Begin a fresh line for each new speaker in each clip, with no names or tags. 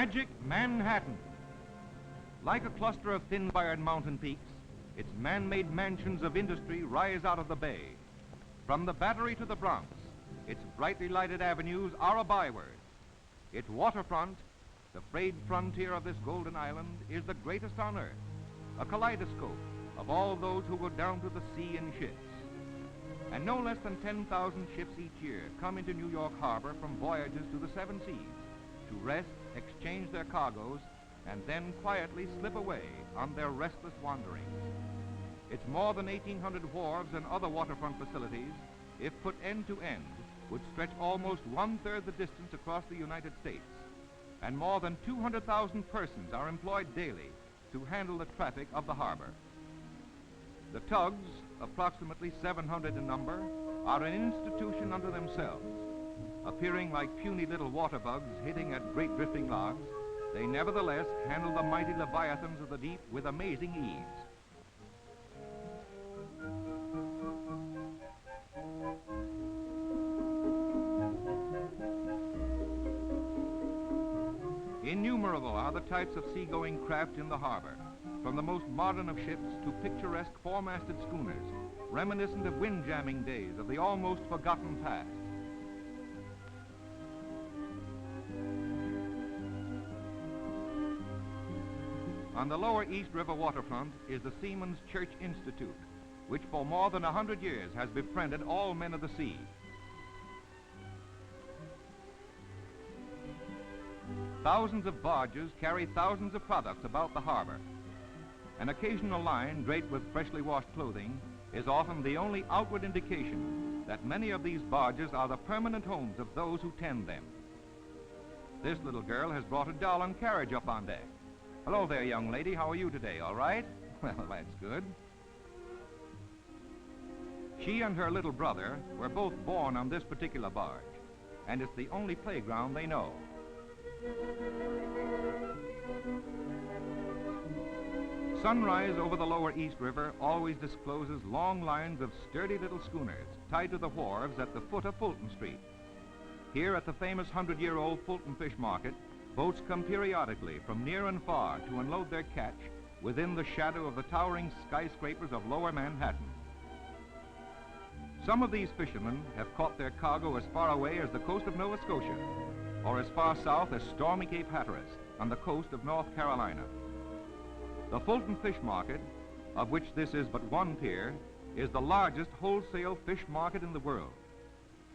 Magic Manhattan. Like a cluster of thin-fired mountain peaks, its man-made mansions of industry rise out of the bay. From the Battery to the Bronx, its brightly lighted avenues are a byword. Its waterfront, the frayed frontier of this golden island, is the greatest on earth, a kaleidoscope of all those who go down to the sea in ships. And no less than 10,000 ships each year come into New York Harbor from voyages to the seven seas to rest, exchange their cargoes, and then quietly slip away on their restless wanderings. Its more than 1,800 wharves and other waterfront facilities, if put end to end, would stretch almost one-third the distance across the United States. And more than 200,000 persons are employed daily to handle the traffic of the harbor. The tugs, approximately 700 in number, are an institution unto themselves. Appearing like puny little water bugs hitting at great drifting logs, they nevertheless handle the mighty leviathans of the deep with amazing ease. Innumerable are the types of seagoing craft in the harbor, from the most modern of ships to picturesque four-masted schooners, reminiscent of windjamming days of the almost forgotten past. On the lower East River waterfront is the Seamen's Church Institute, which for more than 100 years has befriended all men of the sea. Thousands of barges carry thousands of products about the harbor. An occasional line draped with freshly washed clothing is often the only outward indication that many of these barges are the permanent homes of those who tend them. This little girl has brought a doll and carriage up on deck. Hello there, young lady. How are you today? All right? Well, that's good. She and her little brother were both born on this particular barge, and it's the only playground they know. Sunrise over the lower East River always discloses long lines of sturdy little schooners tied to the wharves at the foot of Fulton Street. Here at the famous 100-year-old Fulton Fish Market, boats come periodically from near and far to unload their catch within the shadow of the towering skyscrapers of lower Manhattan. Some of these fishermen have caught their cargo as far away as the coast of Nova Scotia, or as far south as stormy Cape Hatteras on the coast of North Carolina. The Fulton Fish Market, of which this is but one pier, is the largest wholesale fish market in the world.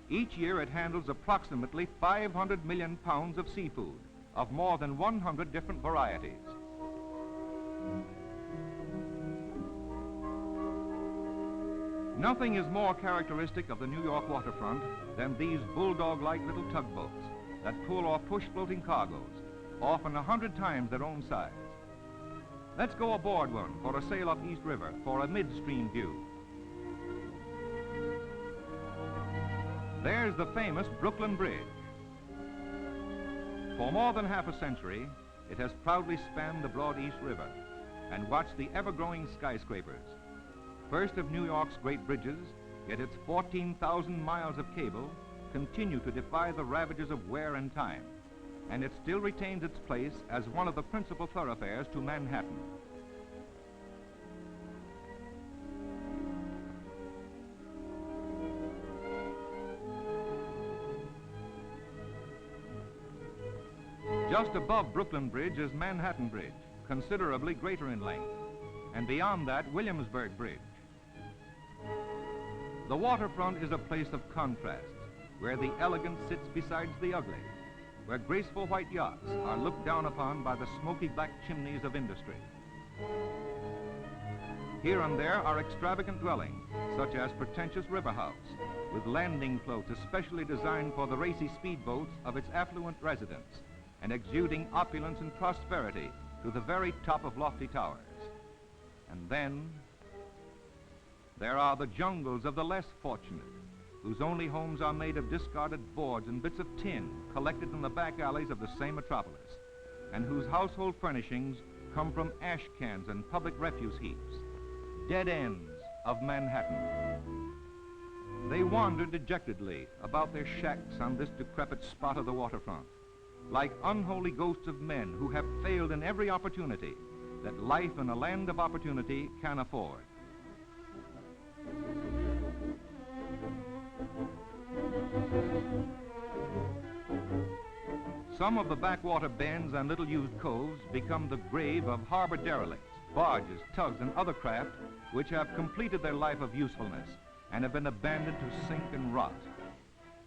Each year it handles approximately 500 million pounds of seafood of more than 100 different varieties. Nothing is more characteristic of the New York waterfront than these bulldog-like little tugboats that pull or push floating cargoes, often 100 times their own size. Let's go aboard one for a sail up East River for a midstream view. There's the famous Brooklyn Bridge. For more than half a century, it has proudly spanned the broad East River and watched the ever-growing skyscrapers. First of New York's great bridges, yet its 14,000 miles of cable continue to defy the ravages of wear and time, and it still retains its place as one of the principal thoroughfares to Manhattan. Just above Brooklyn Bridge is Manhattan Bridge, considerably greater in length, and beyond that, Williamsburg Bridge. The waterfront is a place of contrast, where the elegant sits beside the ugly, where graceful white yachts are looked down upon by the smoky black chimneys of industry. Here and there are extravagant dwellings, such as pretentious river house, with landing floats especially designed for the racy speedboats of its affluent residents, and exuding opulence and prosperity to the very top of lofty towers. And then there are the jungles of the less fortunate, whose only homes are made of discarded boards and bits of tin collected in the back alleys of the same metropolis, and whose household furnishings come from ash cans and public refuse heaps, dead ends of Manhattan. They wander dejectedly about their shacks on this decrepit spot of the waterfront, like unholy ghosts of men who have failed in every opportunity that life in a land of opportunity can afford. Some of the backwater bends and little used coves become the grave of harbor derelicts, barges, tugs, and other craft which have completed their life of usefulness and have been abandoned to sink and rot.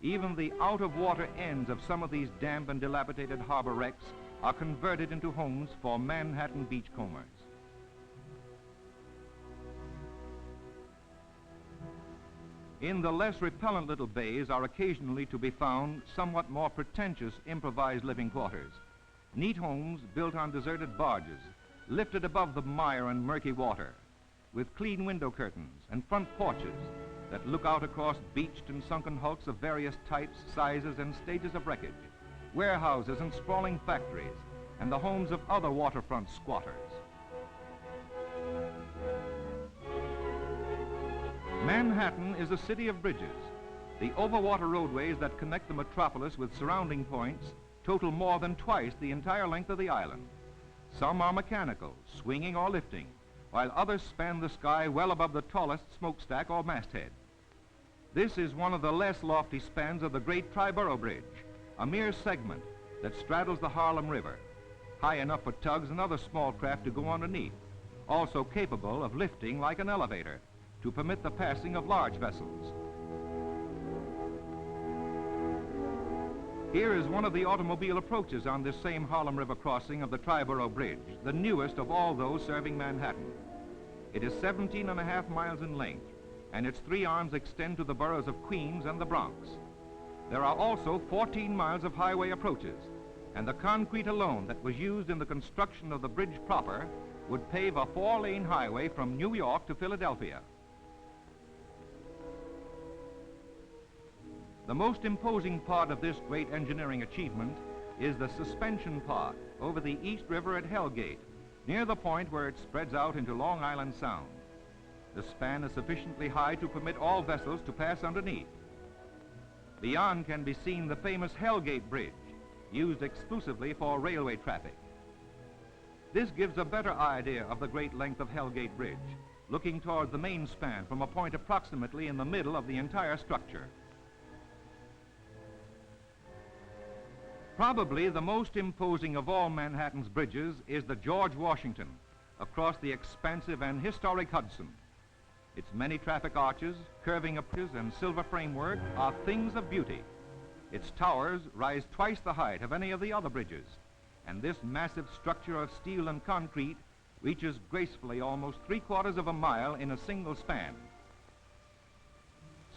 Even the out-of-water ends of some of these damp and dilapidated harbor wrecks are converted into homes for Manhattan beachcombers. In the less repellent little bays are occasionally to be found somewhat more pretentious improvised living quarters. Neat homes built on deserted barges, lifted above the mire and murky water, with clean window curtains and front porches that look out across beached and sunken hulks of various types, sizes, and stages of wreckage, warehouses and sprawling factories, and the homes of other waterfront squatters. Manhattan is a city of bridges. The overwater roadways that connect the metropolis with surrounding points total more than twice the entire length of the island. Some are mechanical, swinging or lifting, while others span the sky well above the tallest smokestack or masthead. This is one of the less lofty spans of the great Triborough Bridge, a mere segment that straddles the Harlem River, high enough for tugs and other small craft to go underneath, also capable of lifting like an elevator to permit the passing of large vessels. Here is one of the automobile approaches on this same Harlem River crossing of the Triborough Bridge, the newest of all those serving Manhattan. It is 17.5 miles in length, and its three arms extend to the boroughs of Queens and the Bronx. There are also 14 miles of highway approaches, and the concrete alone that was used in the construction of the bridge proper would pave a 4-lane highway from New York to Philadelphia. The most imposing part of this great engineering achievement is the suspension part over the East River at Hell Gate, near the point where it spreads out into Long Island Sound. The span is sufficiently high to permit all vessels to pass underneath. Beyond can be seen the famous Hell Gate Bridge, used exclusively for railway traffic. This gives a better idea of the great length of Hell Gate Bridge, looking toward the main span from a point approximately in the middle of the entire structure. Probably the most imposing of all Manhattan's bridges is the George Washington, across the expansive and historic Hudson. Its many traffic arches, curving approaches, and silver framework are things of beauty. Its towers rise twice the height of any of the other bridges, and this massive structure of steel and concrete reaches gracefully almost 3/4 of a mile in a single span.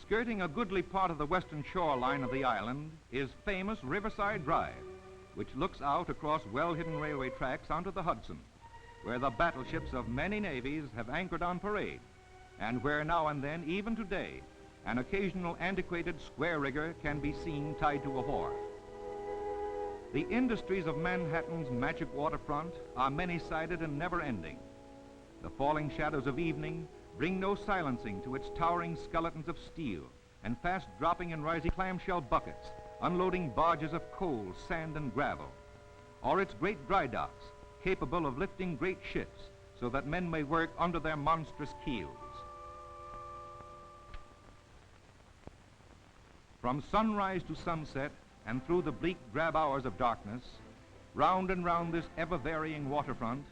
Skirting a goodly part of the western shoreline of the island is famous Riverside Drive, which looks out across well-hidden railway tracks onto the Hudson, where the battleships of many navies have anchored on parade, and where now and then, even today, an occasional antiquated square rigger can be seen tied to a wharf. The industries of Manhattan's magic waterfront are many-sided and never-ending. The falling shadows of evening bring no silencing to its towering skeletons of steel and fast-dropping and rising clamshell buckets, unloading barges of coal, sand, and gravel, or its great dry docks, capable of lifting great ships so that men may work under their monstrous keels. From sunrise to sunset and through the bleak drab hours of darkness, round and round this ever-varying waterfront,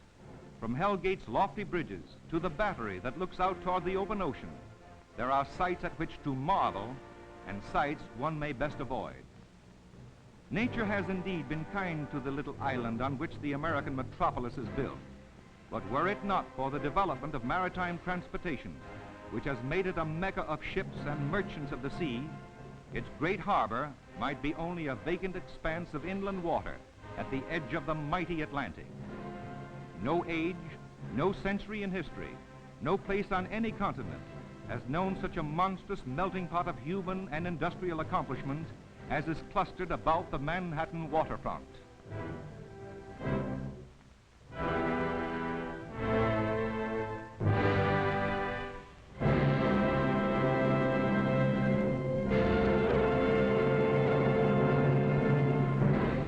from Hell Gate's lofty bridges to the Battery that looks out toward the open ocean, there are sights at which to marvel and sights one may best avoid. Nature has indeed been kind to the little island on which the American metropolis is built, but were it not for the development of maritime transportation, which has made it a mecca of ships and merchants of the sea, its great harbor might be only a vacant expanse of inland water at the edge of the mighty Atlantic. No age, no century in history, no place on any continent has known such a monstrous melting pot of human and industrial accomplishment as is clustered about the Manhattan waterfront.